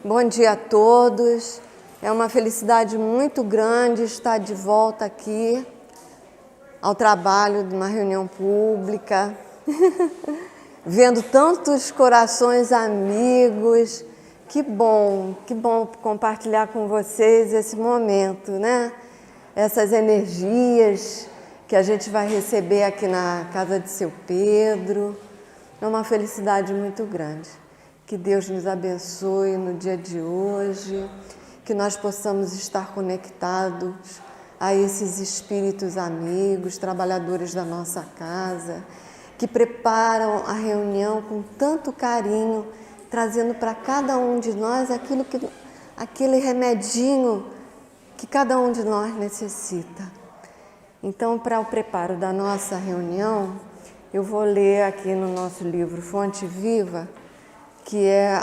Bom dia a todos. É uma felicidade muito grande estar de volta aqui ao trabalho de uma reunião pública, vendo tantos corações amigos. Que bom compartilhar com vocês esse momento, né? Essas energias que a gente vai receber aqui na casa de seu Pedro. É uma felicidade muito grande. Que Deus nos abençoe no dia de hoje, que nós possamos estar conectados a esses espíritos amigos, trabalhadores da nossa casa, que preparam a reunião com tanto carinho, trazendo para cada um de nós aquele remedinho que cada um de nós necessita. Então, para o preparo da nossa reunião, eu vou ler aqui no nosso livro Fonte Viva, que é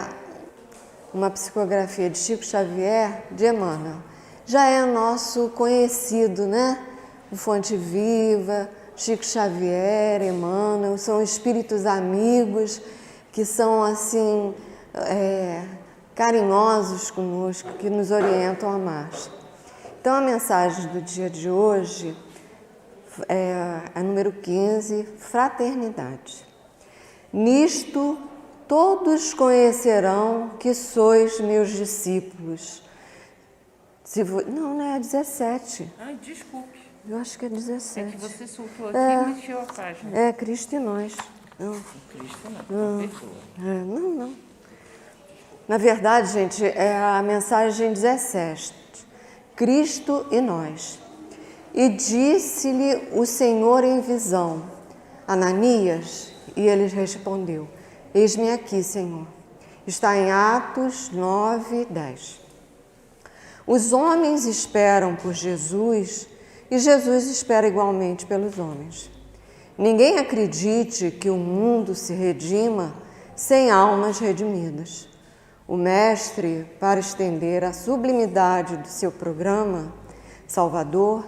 uma psicografia de Chico Xavier, de Emmanuel. Já é nosso conhecido, né? O Fonte Viva, Chico Xavier, Emmanuel, são espíritos amigos que são, assim, carinhosos conosco, que nos orientam a mais. Então, a mensagem do dia de hoje é a número 15, Fraternidade. Nisto todos conhecerão que sois meus discípulos. Não é 17. Ai, desculpe. Eu acho que é 17. É que você soltou aqui e mexeu a página. É, Cristo e nós. Não. Cristo não, pessoa. Não. Na verdade, gente, é a mensagem 17. Cristo e nós. E disse-lhe o Senhor em visão, Ananias, e ele respondeu, eis-me aqui, Senhor. Está em Atos 9, 10. Os homens esperam por Jesus e Jesus espera igualmente pelos homens. Ninguém acredite que o mundo se redima sem almas redimidas. O Mestre, para estender a sublimidade do seu programa salvador,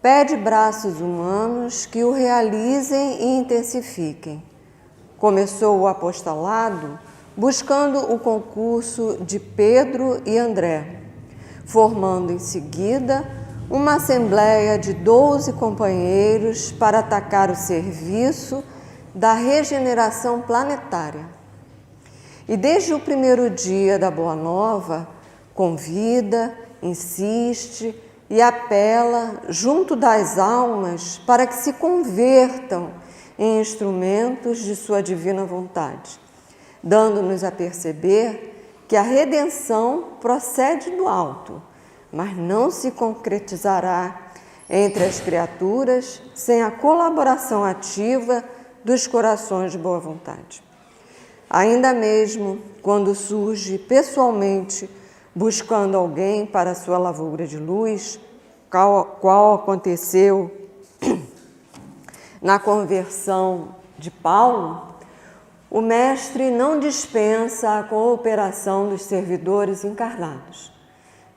pede braços humanos que o realizem e intensifiquem. Começou o apostolado buscando o concurso de Pedro e André, formando em seguida uma assembleia de 12 companheiros para atacar o serviço da regeneração planetária. E desde o primeiro dia da Boa Nova, convida, insiste e apela junto das almas para que se convertam em instrumentos de sua divina vontade, dando-nos a perceber que a redenção procede do alto, mas não se concretizará entre as criaturas sem a colaboração ativa dos corações de boa vontade. Ainda mesmo quando surge pessoalmente buscando alguém para sua lavoura de luz, qual aconteceu na conversão de Paulo, o Mestre não dispensa a cooperação dos servidores encarnados.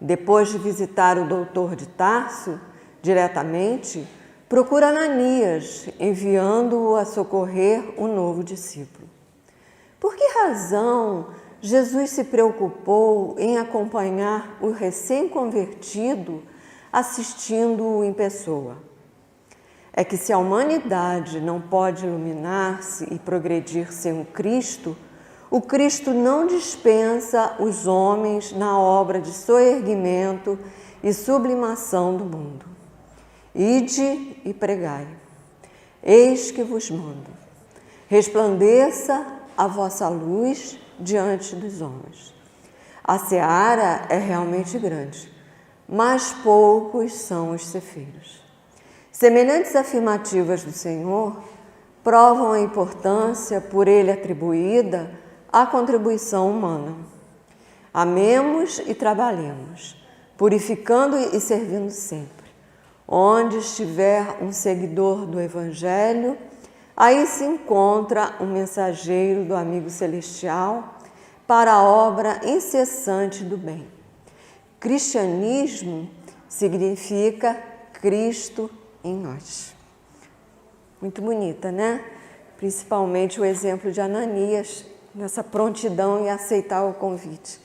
Depois de visitar o doutor de Tarso diretamente, procura Ananias, enviando-o a socorrer o novo discípulo. Por que razão Jesus se preocupou em acompanhar o recém-convertido, assistindo-o em pessoa? É que se a humanidade não pode iluminar-se e progredir sem o Cristo não dispensa os homens na obra de soerguimento e sublimação do mundo. Ide e pregai. Eis que vos mando. Resplandeça a vossa luz diante dos homens. A seara é realmente grande, mas poucos são os ceifeiros. Semelhantes afirmativas do Senhor provam a importância por ele atribuída à contribuição humana. Amemos e trabalhemos, purificando e servindo sempre. Onde estiver um seguidor do Evangelho, aí se encontra um mensageiro do amigo celestial para a obra incessante do bem. Cristianismo significa Cristo em nós. Muito bonita, né? Principalmente o exemplo de Ananias, nessa prontidão em aceitar o convite.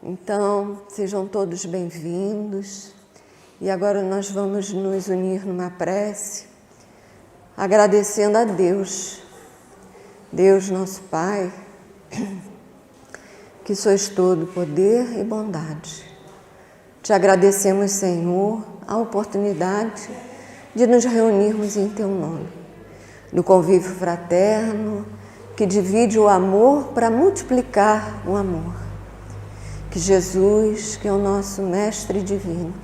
Então, sejam todos bem-vindos. E agora nós vamos nos unir numa prece, agradecendo a Deus, Deus nosso Pai, que sois todo poder e bondade. Te agradecemos, Senhor, a oportunidade de nos reunirmos em Teu nome, no convívio fraterno que divide o amor para multiplicar o amor. Que Jesus, que é o nosso Mestre Divino,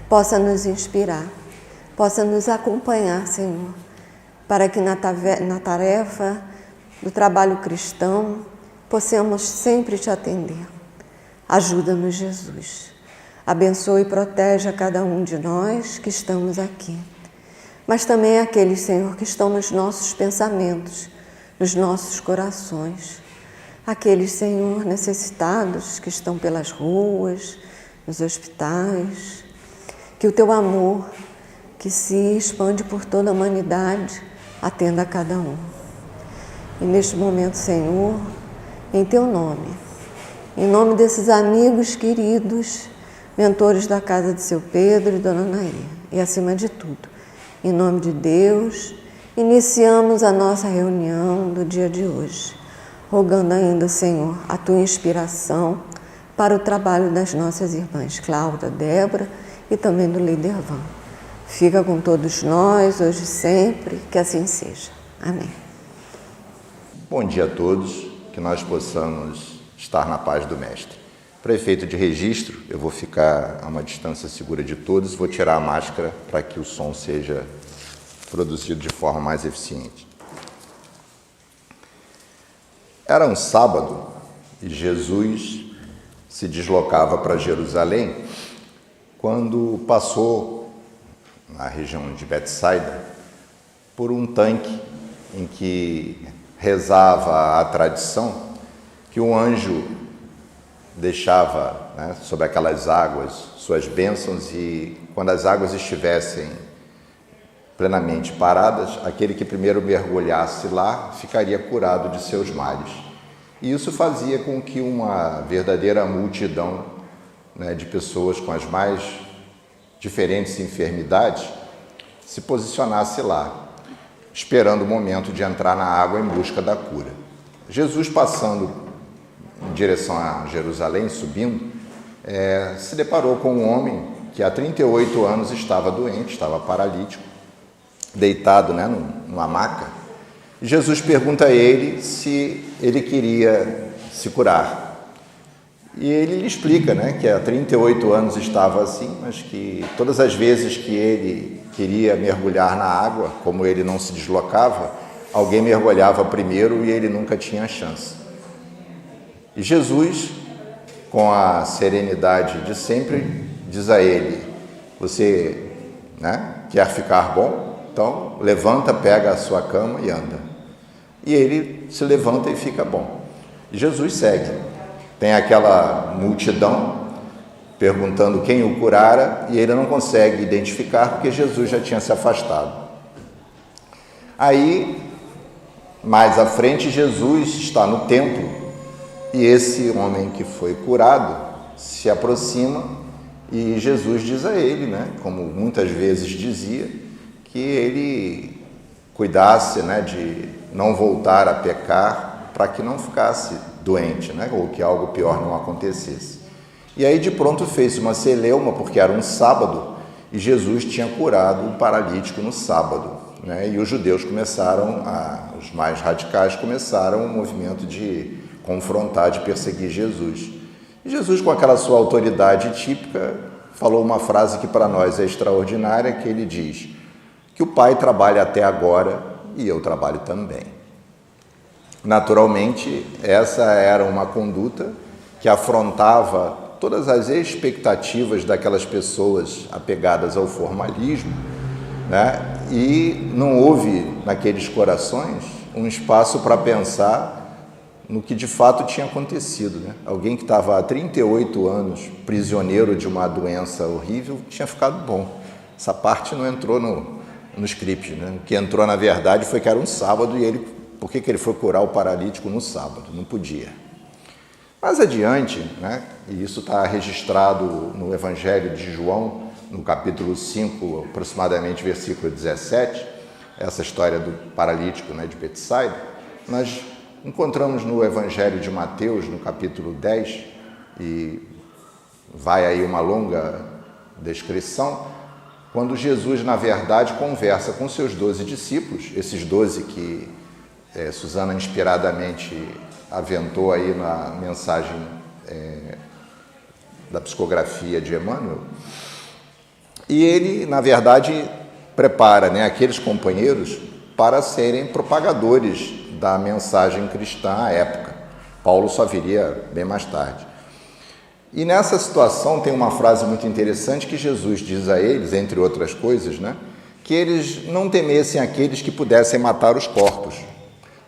possa nos inspirar, possa nos acompanhar, Senhor, para que na tarefa do trabalho cristão possamos sempre Te atender. Ajuda-nos, Jesus. Abençoe e protege a cada um de nós que estamos aqui, mas também aqueles, Senhor, que estão nos nossos pensamentos, nos nossos corações. Aqueles, Senhor, necessitados que estão pelas ruas, nos hospitais, que o Teu amor, que se expande por toda a humanidade, atenda a cada um. E neste momento, Senhor, em Teu nome, em nome desses amigos queridos, mentores da casa de Seu Pedro e Dona Anaí, e acima de tudo, em nome de Deus, iniciamos a nossa reunião do dia de hoje, rogando ainda, Senhor, a Tua inspiração para o trabalho das nossas irmãs Cláudia, Débora e também do líder Van. Fica com todos nós, hoje e sempre, que assim seja. Amém. Bom dia a todos, que nós possamos estar na paz do Mestre. Para efeito de registro, eu vou ficar a uma distância segura de todos, vou tirar a máscara para que o som seja produzido de forma mais eficiente. Era um sábado e Jesus se deslocava para Jerusalém quando passou na região de Betsaida por um tanque em que rezava a tradição que um anjo deixava, sobre aquelas águas suas bênçãos, e quando as águas estivessem plenamente paradas, aquele que primeiro mergulhasse lá ficaria curado de seus males. E isso fazia com que uma verdadeira multidão, de pessoas com as mais diferentes enfermidades se posicionasse lá, esperando o momento de entrar na água em busca da cura. Jesus, passando em direção a Jerusalém, subindo, se deparou com um homem que há 38 anos estava doente, estava paralítico, deitado, numa maca. E Jesus pergunta a ele se ele queria se curar. E ele lhe explica, que há 38 anos estava assim, mas que todas as vezes que ele queria mergulhar na água, como ele não se deslocava, alguém mergulhava primeiro e ele nunca tinha chance. E Jesus, com a serenidade de sempre, diz a ele: você quer ficar bom? Então, levanta, pega a sua cama e anda. E ele se levanta e fica bom. E Jesus segue. Tem aquela multidão perguntando quem o curara e ele não consegue identificar porque Jesus já tinha se afastado. Aí, mais à frente, Jesus está no templo e esse homem que foi curado se aproxima e Jesus diz a ele, como muitas vezes dizia, que ele cuidasse, de não voltar a pecar para que não ficasse doente, ou que algo pior não acontecesse. E aí de pronto fez uma celeuma, porque era um sábado e Jesus tinha curado um paralítico no sábado, e os judeus os mais radicais começaram o movimento de confrontar, de perseguir Jesus. E Jesus, com aquela sua autoridade típica, falou uma frase que para nós é extraordinária, que ele diz: que o Pai trabalha até agora e eu trabalho também. Naturalmente, essa era uma conduta que afrontava todas as expectativas daquelas pessoas apegadas ao formalismo, e não houve naqueles corações um espaço para pensar no que de fato tinha acontecido. Alguém que estava há 38 anos prisioneiro de uma doença horrível tinha ficado bom. Essa parte não entrou no script. O que entrou na verdade foi que era um sábado e por que ele foi curar o paralítico no sábado? Não podia. Mais adiante, né, e isso está registrado no Evangelho de João, no capítulo 5, aproximadamente versículo 17, essa história do paralítico, né, de Betsaida, nós encontramos no Evangelho de Mateus, no capítulo 10, e vai aí uma longa descrição, quando Jesus, na verdade, conversa com seus 12 discípulos, esses 12 que Susana inspiradamente aventou aí na mensagem da psicografia de Emmanuel, e ele, na verdade, prepara, né, aqueles companheiros para serem propagadores da mensagem cristã à época. Paulo só viria bem mais tarde. E nessa situação tem uma frase muito interessante que Jesus diz a eles, entre outras coisas, né, que eles não temessem aqueles que pudessem matar os corpos,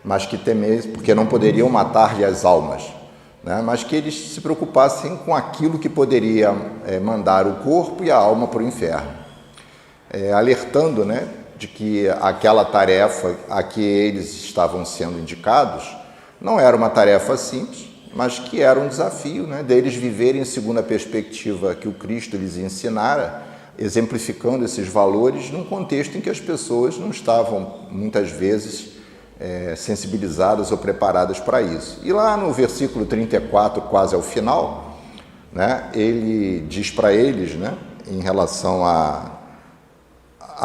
mas que temessem, porque não poderiam matar-lhe as almas, né, mas que eles se preocupassem com aquilo que poderia mandar o corpo e a alma para o inferno, alertando, né, de que aquela tarefa a que eles estavam sendo indicados não era uma tarefa simples, mas que era um desafio, né, deles viverem segundo a perspectiva que o Cristo lhes ensinara, exemplificando esses valores num contexto em que as pessoas não estavam, muitas vezes, sensibilizadas ou preparadas para isso. E lá no versículo 34, quase ao final, né, ele diz para eles, né, em relação à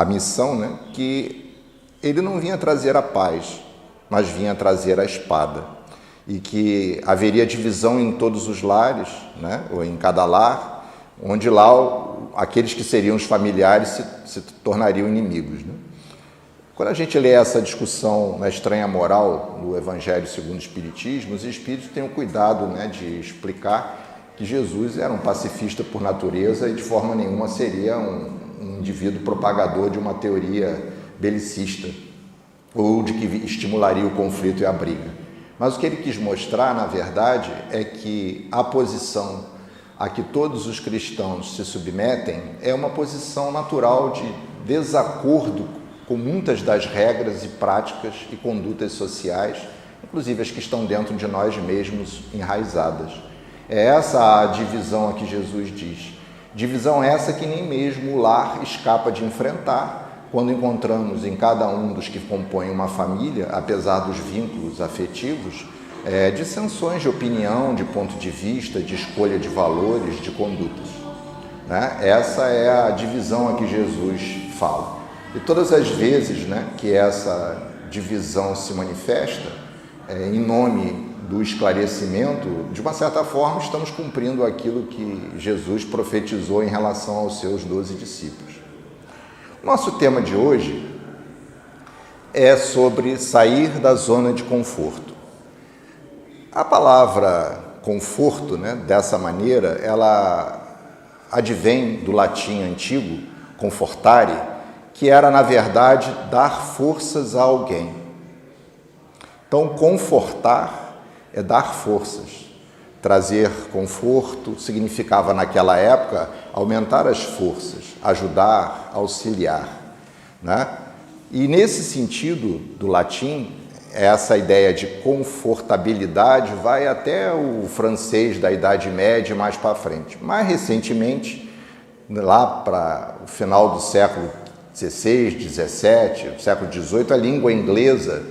missão, né, que ele não vinha trazer a paz, mas vinha trazer a espada. E que haveria divisão em todos os lares, né, ou em cada lar, onde lá aqueles que seriam os familiares se tornariam inimigos, né? Quando a gente lê essa discussão na estranha moral do Evangelho segundo o Espiritismo, os Espíritos têm o cuidado, né, de explicar que Jesus era um pacifista por natureza e de forma nenhuma seria um indivíduo propagador de uma teoria belicista ou de que estimularia o conflito e a briga. Mas o que ele quis mostrar, na verdade, é que a posição a que todos os cristãos se submetem é uma posição natural de desacordo com muitas das regras e práticas e condutas sociais, inclusive as que estão dentro de nós mesmos enraizadas. É essa a divisão a que Jesus diz. Divisão essa que nem mesmo o lar escapa de enfrentar, quando encontramos em cada um dos que compõem uma família, apesar dos vínculos afetivos, dissensões de opinião, de ponto de vista, de escolha de valores, de condutas, né? Essa é a divisão a que Jesus fala. E todas as vezes, né, que essa divisão se manifesta, em nome do esclarecimento, de uma certa forma estamos cumprindo aquilo que Jesus profetizou em relação aos seus 12 discípulos. Nosso tema de hoje é sobre sair da zona de conforto. A palavra conforto, né, dessa maneira, ela advém do latim antigo, confortare, que era, na verdade, dar forças a alguém. Então, confortar é dar forças. Trazer conforto significava, naquela época, aumentar as forças, ajudar, auxiliar, né? E nesse sentido do latim, essa ideia de confortabilidade vai até o francês da Idade Média mais para frente. Mais recentemente, lá para o final do século XVI, XVII, século XVIII, a língua inglesa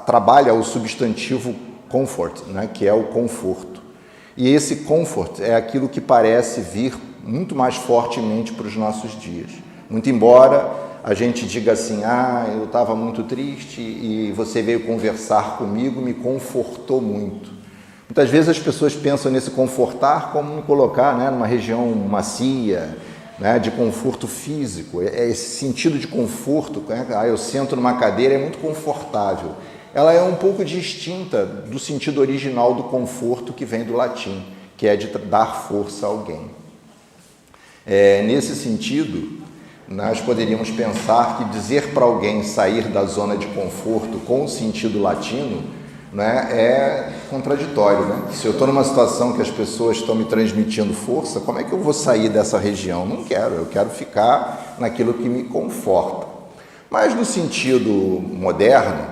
trabalha o substantivo comfort, né, que é o conforto. E esse comfort é aquilo que parece vir muito mais fortemente para os nossos dias. Muito embora a gente diga assim, eu estava muito triste e você veio conversar comigo, me confortou muito. Muitas vezes as pessoas pensam nesse confortar como me colocar, né, numa região macia, né, de conforto físico. Esse sentido de conforto, né, eu sento numa cadeira, é muito confortável. Ela é um pouco distinta do sentido original do conforto que vem do latim, que é de dar força a alguém. Nesse sentido, nós poderíamos pensar que dizer para alguém sair da zona de conforto com o sentido latino, né, é contraditório, né? Se eu estou numa situação que as pessoas estão me transmitindo força, como é que eu vou sair dessa região? Não quero, eu quero ficar naquilo que me conforta. Mas no sentido moderno,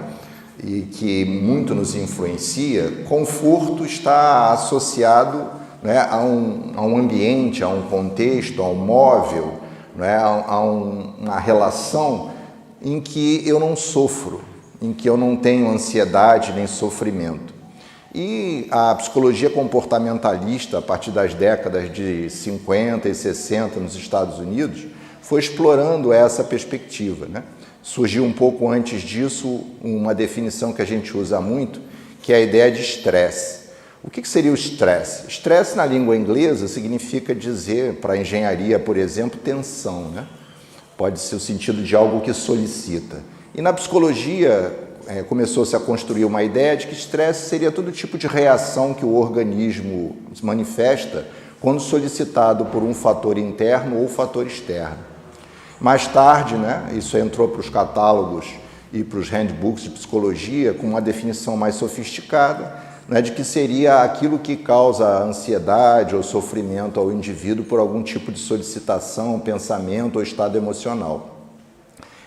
e que muito nos influencia, conforto está associado, né, a um ambiente, a um contexto, a um móvel, né, uma relação em que eu não sofro, em que eu não tenho ansiedade nem sofrimento. E a psicologia comportamentalista, a partir das décadas de 50 e 60 nos Estados Unidos, foi explorando essa perspectiva, né? Surgiu um pouco antes disso uma definição que a gente usa muito, que é a ideia de estresse. O que seria o estresse? Estresse na língua inglesa significa dizer, para a engenharia, por exemplo, tensão, né? Pode ser o sentido de algo que solicita. E na psicologia começou-se a construir uma ideia de que estresse seria todo tipo de reação que o organismo manifesta quando solicitado por um fator interno ou fator externo. Mais tarde, né, isso entrou para os catálogos e para os handbooks de psicologia com uma definição mais sofisticada, né, de que seria aquilo que causa ansiedade ou sofrimento ao indivíduo por algum tipo de solicitação, pensamento ou estado emocional.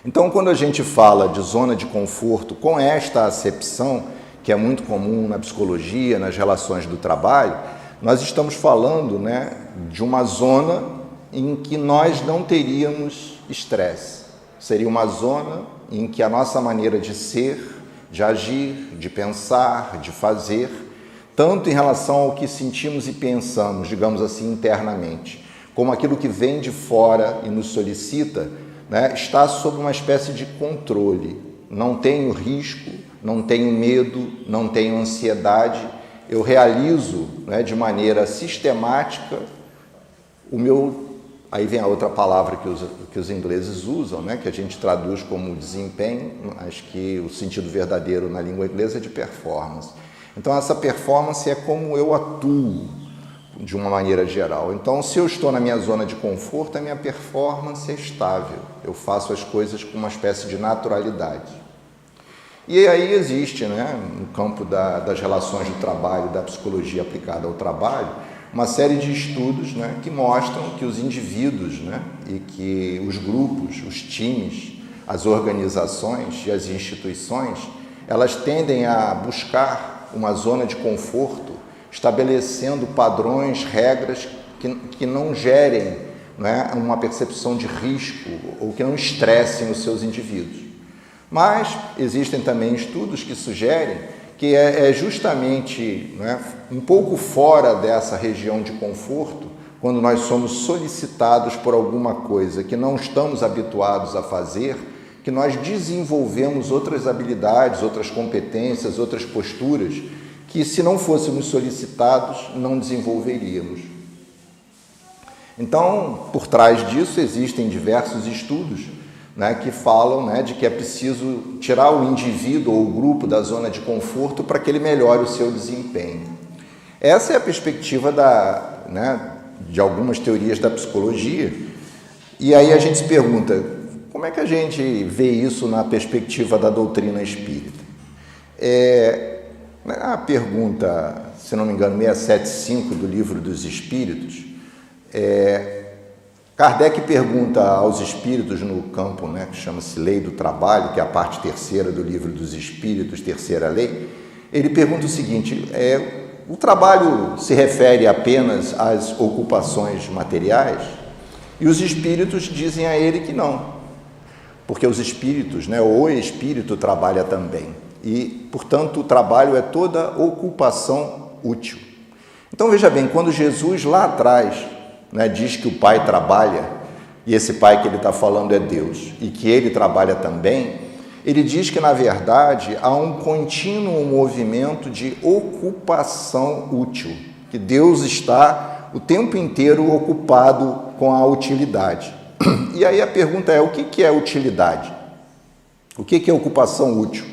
Então, quando a gente fala de zona de conforto com esta acepção, que é muito comum na psicologia, nas relações do trabalho, nós estamos falando, né, de uma zona em que nós não teríamos estresse. Seria uma zona em que a nossa maneira de ser, de agir, de pensar, de fazer, tanto em relação ao que sentimos e pensamos, digamos assim, internamente, como aquilo que vem de fora e nos solicita, né, está sob uma espécie de controle. Não tenho risco, não tenho medo, não tenho ansiedade. Eu realizo, né, de maneira sistemática o meu... Aí vem a outra palavra que os ingleses usam, né, que a gente traduz como desempenho, mas que o sentido verdadeiro na língua inglesa é de performance. Então, essa performance é como eu atuo, de uma maneira geral. Então, se eu estou na minha zona de conforto, a minha performance é estável. Eu faço as coisas com uma espécie de naturalidade. E aí existe, né, no campo das relações do trabalho, da psicologia aplicada ao trabalho, uma série de estudos, né, que mostram que os indivíduos, né, e que os grupos, os times, as organizações e as instituições, elas tendem a buscar uma zona de conforto estabelecendo padrões, regras que não gerem, né, uma percepção de risco ou que não estressem os seus indivíduos. Mas existem também estudos que sugerem que é justamente, né, um pouco fora dessa região de conforto, quando nós somos solicitados por alguma coisa que não estamos habituados a fazer, que nós desenvolvemos outras habilidades, outras competências, outras posturas, que se não fôssemos solicitados, não desenvolveríamos. Então, por trás disso, existem diversos estudos, né, que falam, né, de que é preciso tirar o indivíduo ou o grupo da zona de conforto para que ele melhore o seu desempenho. Essa é a perspectiva de algumas teorias da psicologia. E aí a gente se pergunta, como é que a gente vê isso na perspectiva da doutrina espírita? A pergunta, se não me engano, 675 do Livro dos Espíritos, Kardec pergunta aos espíritos no campo, né, que chama-se Lei do Trabalho, que é a parte terceira do Livro dos Espíritos, terceira lei. Ele pergunta o seguinte, o trabalho se refere apenas às ocupações materiais? E os espíritos dizem a ele que não, porque os espíritos, né, o espírito trabalha também. E, portanto, o trabalho é toda ocupação útil. Então, veja bem, quando Jesus lá atrás, né, diz que o Pai trabalha, e esse Pai que ele está falando é Deus, e que ele trabalha também, ele diz que, na verdade, há um contínuo movimento de ocupação útil, que Deus está o tempo inteiro ocupado com a utilidade. E aí a pergunta é, o que é utilidade? O que é ocupação útil?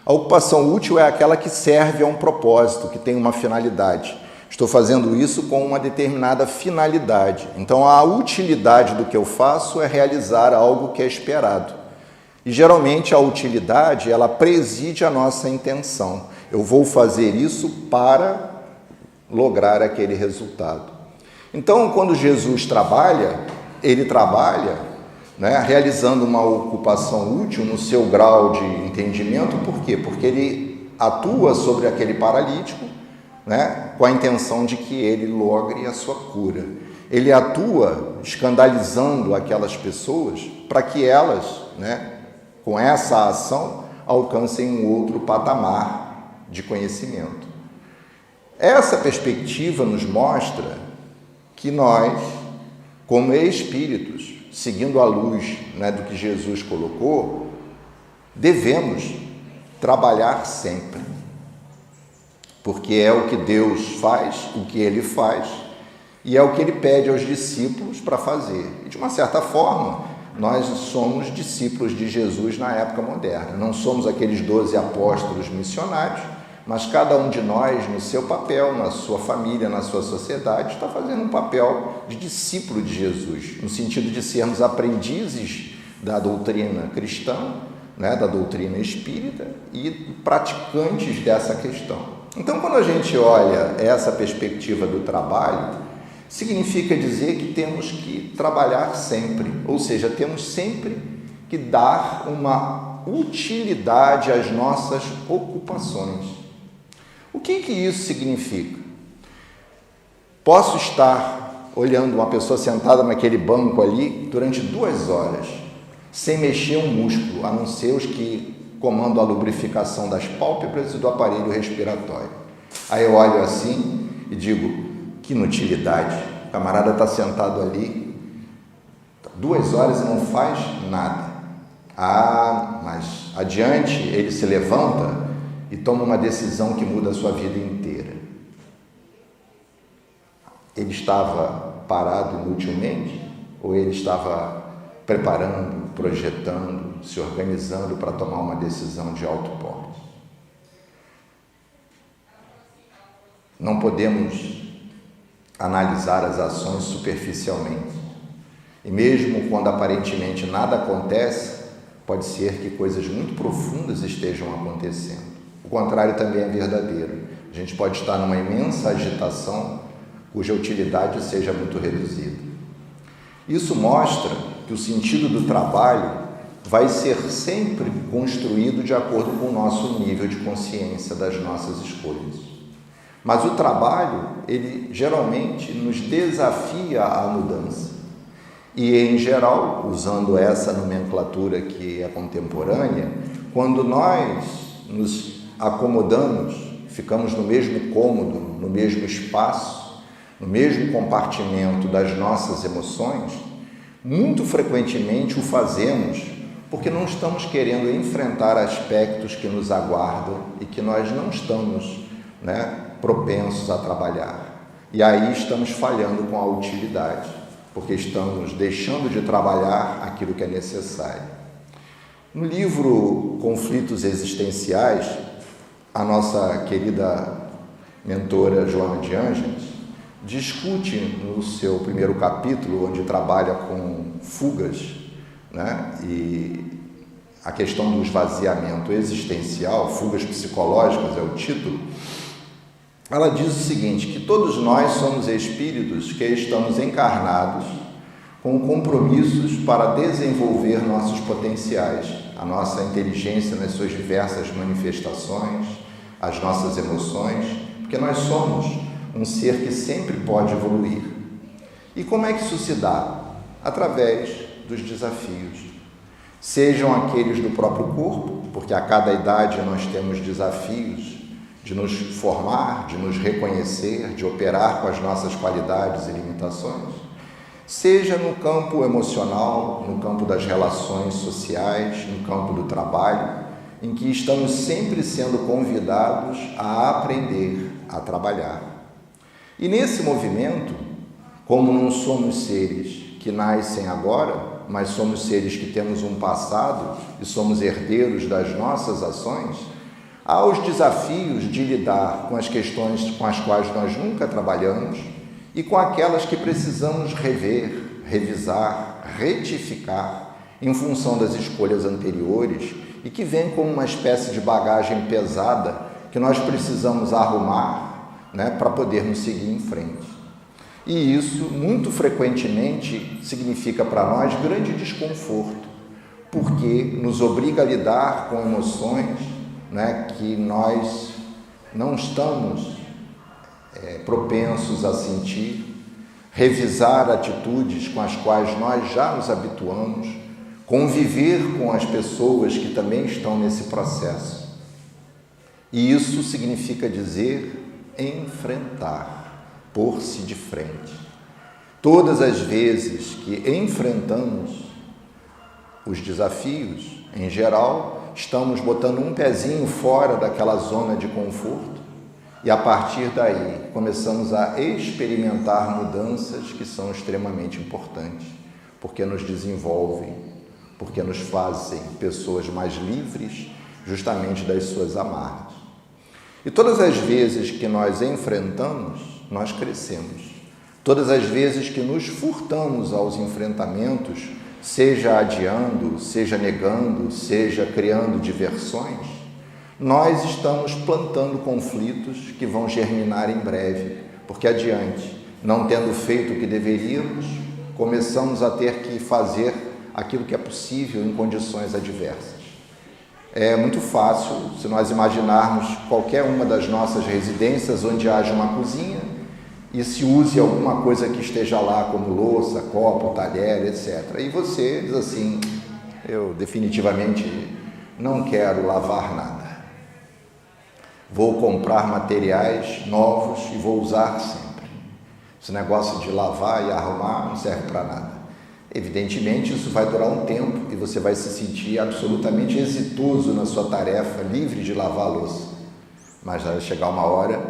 A ocupação útil é aquela que serve a um propósito, que tem uma finalidade. Estou fazendo isso com uma determinada finalidade. Então, a utilidade do que eu faço é realizar algo que é esperado. E, geralmente, a utilidade, ela preside a nossa intenção. Eu vou fazer isso para lograr aquele resultado. Então, quando Jesus trabalha, ele trabalha, né, realizando uma ocupação útil no seu grau de entendimento. Por quê? Porque ele atua sobre aquele paralítico, né, com a intenção de que ele logre a sua cura. Ele atua escandalizando aquelas pessoas para que elas, né, com essa ação, alcancem um outro patamar de conhecimento. Essa perspectiva nos mostra que nós, como espíritos, seguindo a luz, né, do que Jesus colocou, devemos trabalhar sempre. Porque é o que Deus faz, o que Ele faz, e é o que Ele pede aos discípulos para fazer. E, de uma certa forma, nós somos discípulos de Jesus na época moderna. Não somos aqueles 12 apóstolos missionários, mas cada um de nós, no seu papel, na sua família, na sua sociedade, está fazendo um papel de discípulo de Jesus, no sentido de sermos aprendizes da doutrina cristã, né, da doutrina espírita, e praticantes dessa questão. Então, quando a gente olha essa perspectiva do trabalho, significa dizer que temos que trabalhar sempre, ou seja, temos sempre que dar uma utilidade às nossas ocupações. O que isso significa? Posso estar olhando uma pessoa sentada naquele banco ali durante 2 horas, sem mexer um músculo, a não ser os que comandam a lubrificação das pálpebras e do aparelho respiratório. Aí eu olho assim e digo, que inutilidade, o camarada está sentado ali 2 horas e não faz nada. Ah, mas adiante ele se levanta e toma uma decisão que muda a sua vida inteira. Ele estava parado inutilmente ou ele estava preparando, projetando, se organizando para tomar uma decisão de alto porte? Não podemos analisar as ações superficialmente. E mesmo quando aparentemente nada acontece, pode ser que coisas muito profundas estejam acontecendo. O contrário também é verdadeiro. A gente pode estar numa imensa agitação cuja utilidade seja muito reduzida. Isso mostra que o sentido do trabalho vai ser sempre construído de acordo com o nosso nível de consciência das nossas escolhas. Mas o trabalho, ele geralmente nos desafia à mudança. E, em geral, usando essa nomenclatura que é contemporânea, quando nós nos acomodamos, ficamos no mesmo cômodo, no mesmo espaço, no mesmo compartimento das nossas emoções, muito frequentemente o fazemos porque não estamos querendo enfrentar aspectos que nos aguardam e que nós não estamos, propensos a trabalhar. E aí estamos falhando com a utilidade, porque estamos deixando de trabalhar aquilo que é necessário. No livro Conflitos Existenciais, a nossa querida mentora Joana de Ângeles discute no seu primeiro capítulo, onde trabalha com fugas, e a questão do esvaziamento existencial, fugas psicológicas é o título. Ela diz o seguinte, que todos nós somos espíritos que estamos encarnados com compromissos para desenvolver nossos potenciais, a nossa inteligência nas suas diversas manifestações, as nossas emoções, porque nós somos um ser que sempre pode evoluir. E como é que isso se dá? Através dos desafios. Sejam aqueles do próprio corpo, porque a cada idade nós temos desafios de nos formar, de nos reconhecer, de operar com as nossas qualidades e limitações, seja no campo emocional, no campo das relações sociais, no campo do trabalho, em que estamos sempre sendo convidados a aprender, a trabalhar. E nesse movimento, como não somos seres que nascem agora, mas somos seres que temos um passado e somos herdeiros das nossas ações, há os desafios de lidar com as questões com as quais nós nunca trabalhamos e com aquelas que precisamos rever, revisar, retificar em função das escolhas anteriores e que vêm como uma espécie de bagagem pesada que nós precisamos arrumar, para podermos seguir em frente. E isso, muito frequentemente, significa para nós grande desconforto, porque nos obriga a lidar com emoções, né, que nós não estamos propensos a sentir, revisar atitudes com as quais nós já nos habituamos, conviver com as pessoas que também estão nesse processo. E isso significa dizer enfrentar, pôr-se de frente. Todas as vezes que enfrentamos os desafios, em geral, estamos botando um pezinho fora daquela zona de conforto e, a partir daí, começamos a experimentar mudanças que são extremamente importantes, porque nos desenvolvem, porque nos fazem pessoas mais livres, justamente das suas amarras. E todas as vezes que nós enfrentamos, nós crescemos. Todas as vezes que nos furtamos aos enfrentamentos, seja adiando, seja negando, seja criando diversões, nós estamos plantando conflitos que vão germinar em breve, porque adiante, não tendo feito o que deveríamos, começamos a ter que fazer aquilo que é possível em condições adversas. É muito fácil, se nós imaginarmos qualquer uma das nossas residências onde haja uma cozinha e se use alguma coisa que esteja lá, como louça, copo, talher, etc. E você diz assim: eu definitivamente não quero lavar nada. Vou comprar materiais novos e vou usar sempre. Esse negócio de lavar e arrumar não serve para nada. Evidentemente, isso vai durar um tempo e você vai se sentir absolutamente exitoso na sua tarefa, livre de lavar a louça. Mas vai chegar uma hora,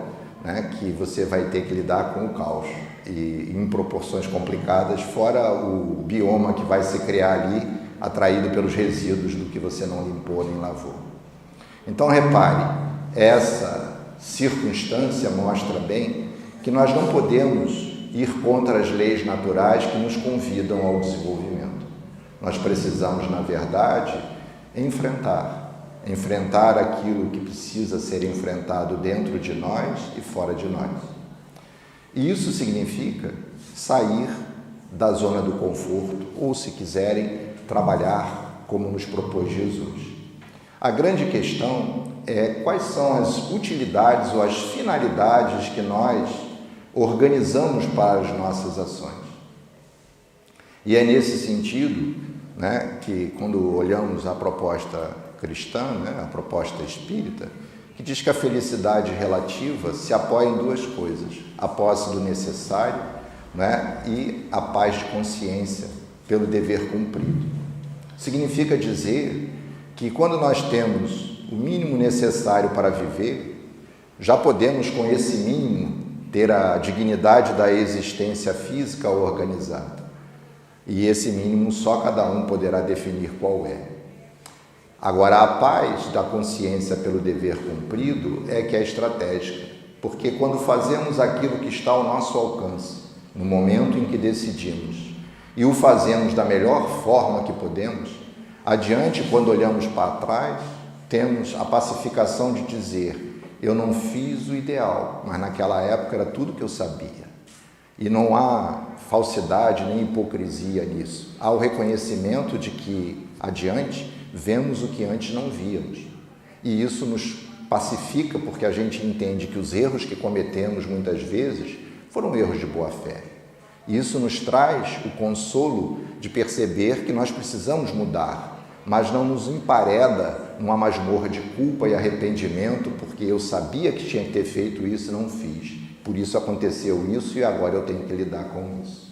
né, que você vai ter que lidar com o caos e em proporções complicadas, fora o bioma que vai se criar ali, atraído pelos resíduos do que você não limpou nem lavou. Então, repare, essa circunstância mostra bem que nós não podemos ir contra as leis naturais que nos convidam ao desenvolvimento. Nós precisamos, na verdade, enfrentar aquilo que precisa ser enfrentado dentro de nós e fora de nós. E isso significa sair da zona do conforto, ou, se quiserem, trabalhar como nos propôs Jesus. A grande questão é quais são as utilidades ou as finalidades que nós organizamos para as nossas ações. E é nesse sentido, né, que quando olhamos a proposta cristã, né, a proposta espírita, que diz que a felicidade relativa se apoia em duas coisas: a posse do necessário, né, e a paz de consciência pelo dever cumprido. Significa dizer que quando nós temos o mínimo necessário para viver, já podemos, com esse mínimo, ter a dignidade da existência física organizada. E esse mínimo só cada um poderá definir qual é. Agora, a paz da consciência pelo dever cumprido é que é estratégica, porque quando fazemos aquilo que está ao nosso alcance, no momento em que decidimos, e o fazemos da melhor forma que podemos, adiante, quando olhamos para trás, temos a pacificação de dizer: eu não fiz o ideal, mas naquela época era tudo que eu sabia. E não há falsidade nem hipocrisia nisso. Há o reconhecimento de que, adiante, vemos o que antes não víamos. E isso nos pacifica, porque a gente entende que os erros que cometemos muitas vezes foram erros de boa fé. E isso nos traz o consolo de perceber que nós precisamos mudar, mas não nos empareda numa masmorra de culpa e arrependimento, porque eu sabia que tinha que ter feito isso e não fiz. Por isso aconteceu isso e agora eu tenho que lidar com isso.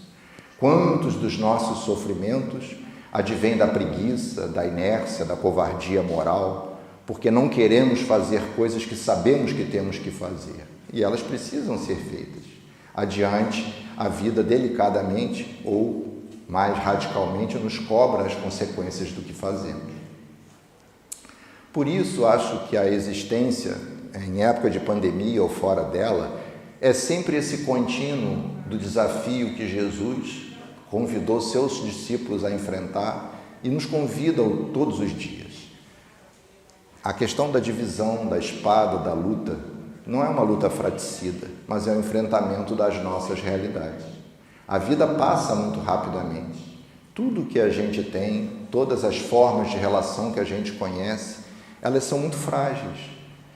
Quantos dos nossos sofrimentos advêm da preguiça, da inércia, da covardia moral, porque não queremos fazer coisas que sabemos que temos que fazer. E elas precisam ser feitas. Adiante, a vida delicadamente ou mais radicalmente nos cobra as consequências do que fazemos. Por isso, acho que a existência, em época de pandemia ou fora dela, é sempre esse contínuo do desafio que Jesus convidou seus discípulos a enfrentar e nos convida todos os dias. A questão da divisão, da espada, da luta, não é uma luta fraticida, mas é um enfrentamento das nossas realidades. A vida passa muito rapidamente. Tudo que a gente tem, todas as formas de relação que a gente conhece, elas são muito frágeis,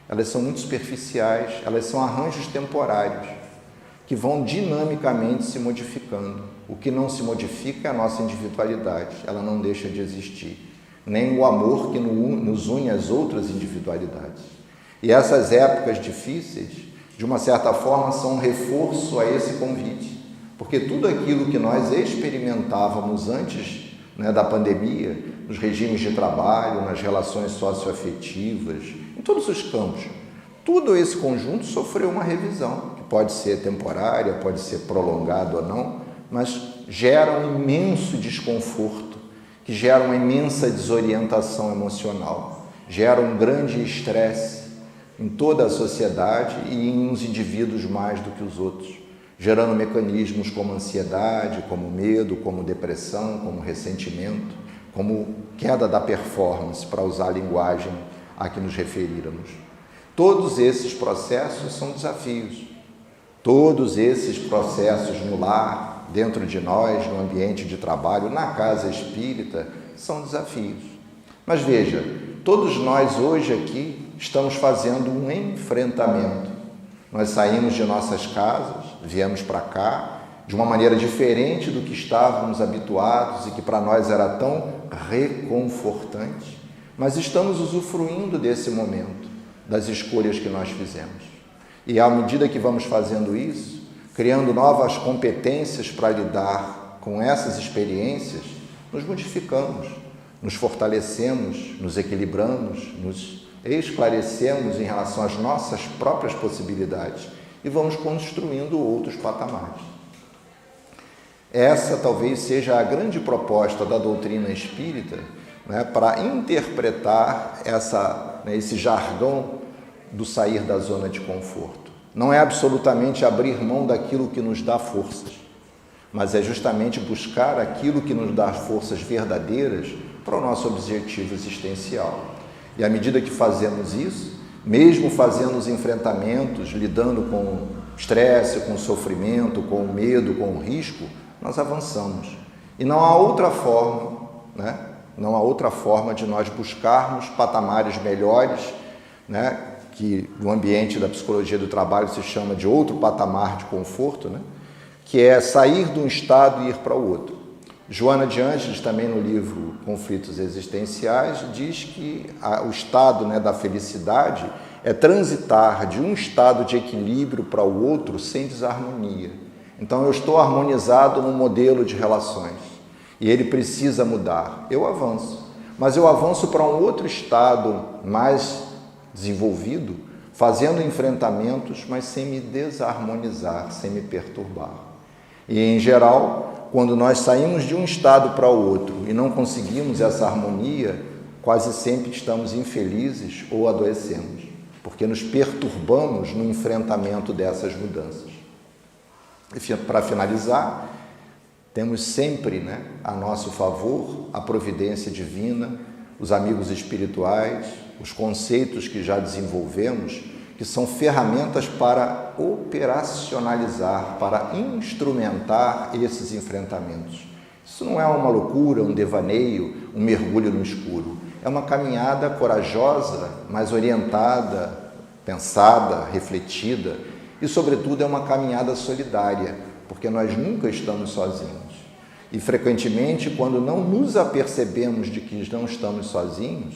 elas são muito superficiais, elas são arranjos temporários que vão dinamicamente se modificando. O que não se modifica é a nossa individualidade, ela não deixa de existir, nem o amor que nos une às outras individualidades. E essas épocas difíceis, de uma certa forma, são um reforço a esse convite, porque tudo aquilo que nós experimentávamos antes, né, da pandemia, nos regimes de trabalho, nas relações socioafetivas, em todos os campos, tudo esse conjunto sofreu uma revisão, que pode ser temporária, pode ser prolongada ou não, mas gera um imenso desconforto, que gera uma imensa desorientação emocional, gera um grande estresse em toda a sociedade e em uns indivíduos mais do que os outros, gerando mecanismos como ansiedade, como medo, como depressão, como ressentimento, como queda da performance, para usar a linguagem a que nos referíramos. Todos esses processos são desafios. Todos esses processos no lar, dentro de nós, no ambiente de trabalho, na casa espírita, são desafios. Mas veja, todos nós hoje aqui estamos fazendo um enfrentamento. Nós saímos de nossas casas, viemos para cá, de uma maneira diferente do que estávamos habituados e que para nós era tão reconfortante, mas estamos usufruindo desse momento, das escolhas que nós fizemos. E à medida que vamos fazendo isso, criando novas competências para lidar com essas experiências, nos modificamos, nos fortalecemos, nos equilibramos, nos esclarecemos em relação às nossas próprias possibilidades e vamos construindo outros patamares. Essa talvez seja a grande proposta da doutrina espírita, né, para interpretar esse jargão do sair da zona de conforto. Não é absolutamente abrir mão daquilo que nos dá forças, mas é justamente buscar aquilo que nos dá forças verdadeiras para o nosso objetivo existencial. E à medida que fazemos isso, mesmo fazendo os enfrentamentos, lidando com o estresse, com o sofrimento, com o medo, com o risco, nós avançamos. E não há outra forma, né? Não há outra forma de nós buscarmos patamares melhores, né? Que no ambiente da psicologia do trabalho se chama de outro patamar de conforto, né? Que é sair de um estado e ir para o outro. Joana de Ângeles, também no livro Conflitos Existenciais, diz que o estado, né, da felicidade é transitar de um estado de equilíbrio para o outro sem desarmonia. Então, eu estou harmonizado no modelo de relações e ele precisa mudar. Eu avanço, mas eu avanço para um outro estado mais desenvolvido, fazendo enfrentamentos, mas sem me desarmonizar, sem me perturbar. E, em geral, quando nós saímos de um estado para o outro e não conseguimos essa harmonia, quase sempre estamos infelizes ou adoecemos, porque nos perturbamos no enfrentamento dessas mudanças. E para finalizar, temos sempre, né, a nosso favor a providência divina, os amigos espirituais, os conceitos que já desenvolvemos, que são ferramentas para operacionalizar, para instrumentar esses enfrentamentos. Isso não é uma loucura, um devaneio, um mergulho no escuro. É uma caminhada corajosa, mas orientada, pensada, refletida e, sobretudo, é uma caminhada solidária, porque nós nunca estamos sozinhos. E, frequentemente, quando não nos apercebemos de que não estamos sozinhos,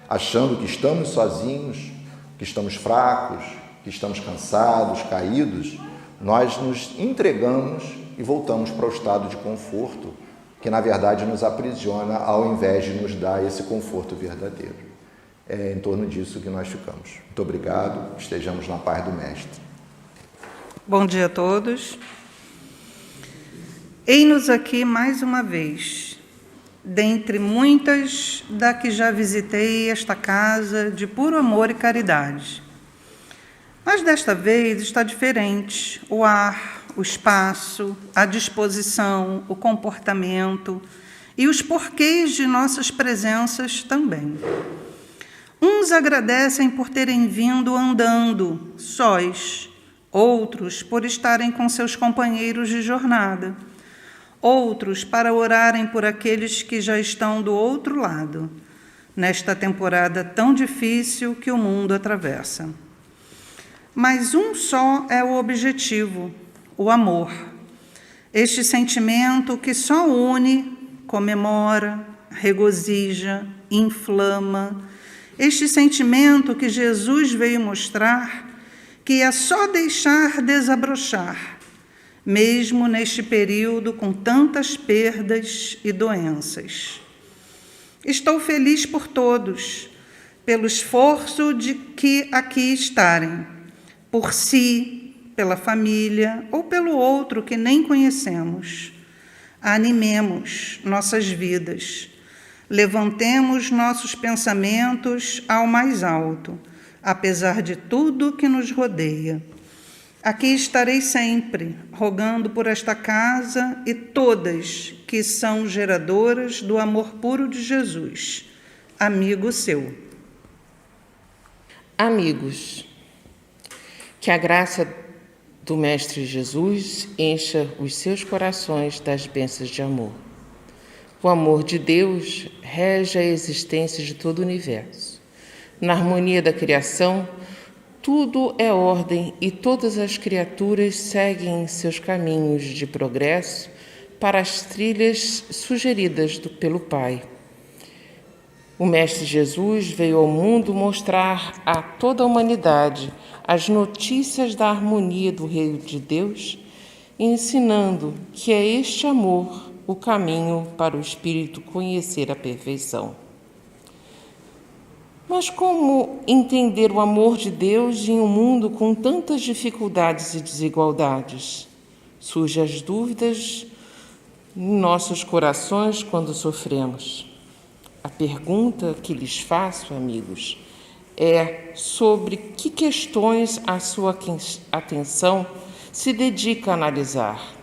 achando que estamos sozinhos, que estamos fracos, que estamos cansados, caídos, nós nos entregamos e voltamos para o estado de conforto, que na verdade nos aprisiona ao invés de nos dar esse conforto verdadeiro. É em torno disso que nós ficamos. Muito obrigado, estejamos na paz do Mestre. Bom dia a todos. Eis-nos aqui mais uma vez, dentre muitas da que já visitei esta casa de puro amor e caridade. Mas desta vez está diferente. O ar, o espaço, a disposição, o comportamento e os porquês de nossas presenças também. Uns agradecem por terem vindo andando, sós, outros por estarem com seus companheiros de jornada, outros para orarem por aqueles que já estão do outro lado, nesta temporada tão difícil que o mundo atravessa. Mas um só é o objetivo, o amor. Este sentimento que só une, comemora, regozija, inflama. Este sentimento que Jesus veio mostrar que é só deixar desabrochar, mesmo neste período com tantas perdas e doenças. Estou feliz por todos, pelo esforço de que aqui estarem, por si, pela família ou pelo outro que nem conhecemos. Animemos nossas vidas, levantemos nossos pensamentos ao mais alto, apesar de tudo que nos rodeia. Aqui estarei sempre, rogando por esta casa e todas que são geradoras do amor puro de Jesus. Amigo seu. Amigos, que a graça do Mestre Jesus encha os seus corações das bênçãos de amor. O amor de Deus rege a existência de todo o universo. Na harmonia da criação, tudo é ordem e todas as criaturas seguem seus caminhos de progresso para as trilhas sugeridas pelo Pai. O Mestre Jesus veio ao mundo mostrar a toda a humanidade as notícias da harmonia do Reino de Deus, ensinando que é este amor o caminho para o Espírito conhecer a perfeição. Mas como entender o amor de Deus em um mundo com tantas dificuldades e desigualdades? Surgem as dúvidas em nossos corações quando sofremos. A pergunta que lhes faço, amigos, é sobre que questões a sua atenção se dedica a analisar.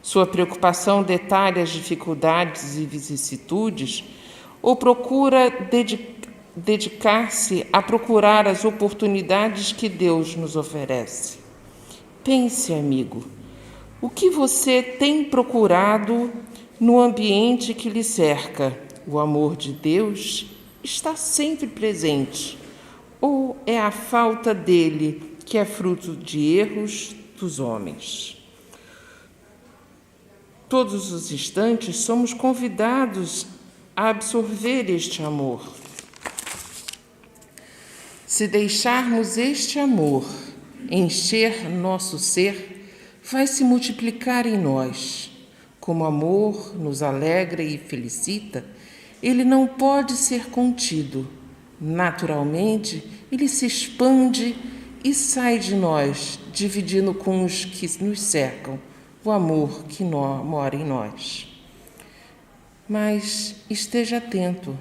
Sua preocupação detalha as dificuldades e vicissitudes ou procura dedicar-se a procurar as oportunidades que Deus nos oferece? Pense, amigo, o que você tem procurado no ambiente que lhe cerca? O amor de Deus está sempre presente, ou é a falta dele que é fruto de erros dos homens? Todos os instantes somos convidados a absorver este amor. Se deixarmos este amor encher nosso ser, vai se multiplicar em nós. Como o amor nos alegra e felicita, ele não pode ser contido. Naturalmente, ele se expande e sai de nós, dividindo com os que nos cercam o amor que mora em nós. Mas esteja atento,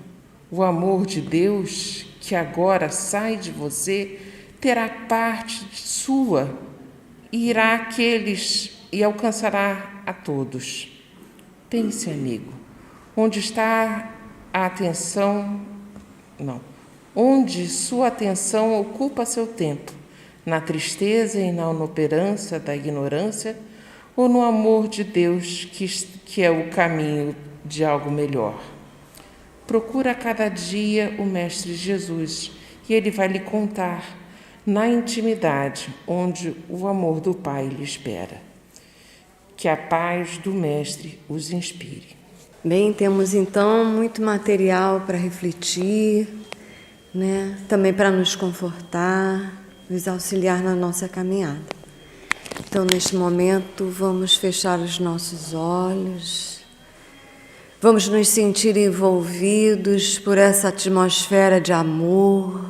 o amor de Deus que agora sai de você terá parte sua e irá àqueles e alcançará a todos. Pense, amigo, onde está a atenção? Onde sua atenção ocupa seu tempo? Na tristeza e na inoperância da ignorância ou no amor de Deus que é o caminho de algo melhor? Procura a cada dia o Mestre Jesus e ele vai lhe contar na intimidade onde o amor do Pai lhe espera. Que a paz do Mestre os inspire. Bem, temos então muito material para refletir, né? Também para nos confortar, nos auxiliar na nossa caminhada. Então, neste momento, vamos fechar os nossos olhos, vamos nos sentir envolvidos por essa atmosfera de amor,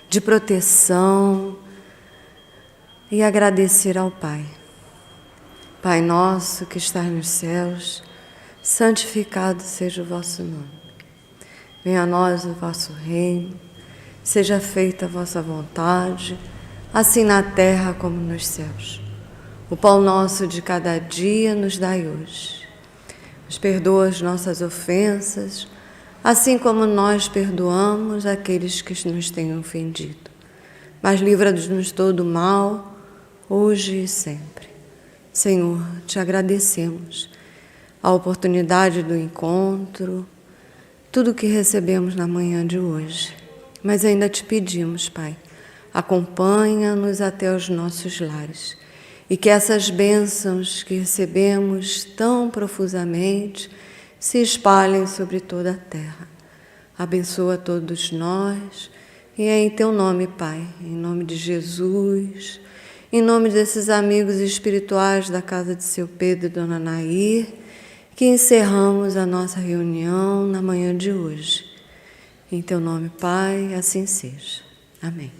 de proteção e agradecer ao Pai. Pai nosso que estás nos céus, santificado seja o vosso nome. Venha a nós o vosso reino, seja feita a vossa vontade, assim na terra como nos céus. O pão nosso de cada dia nos dai hoje. Nos perdoa as nossas ofensas, assim como nós perdoamos aqueles que nos têm ofendido. Mas livra-nos todo mal, hoje e sempre. Senhor, te agradecemos a oportunidade do encontro, tudo que recebemos na manhã de hoje. Mas ainda te pedimos, Pai, acompanha-nos até os nossos lares e que essas bênçãos que recebemos tão profusamente se espalhem sobre toda a terra. Abençoa todos nós e é em teu nome, Pai, em nome de Jesus, em nome desses amigos espirituais da casa de seu Pedro e Dona Nair, que encerramos a nossa reunião na manhã de hoje. Em teu nome, Pai, assim seja. Amém.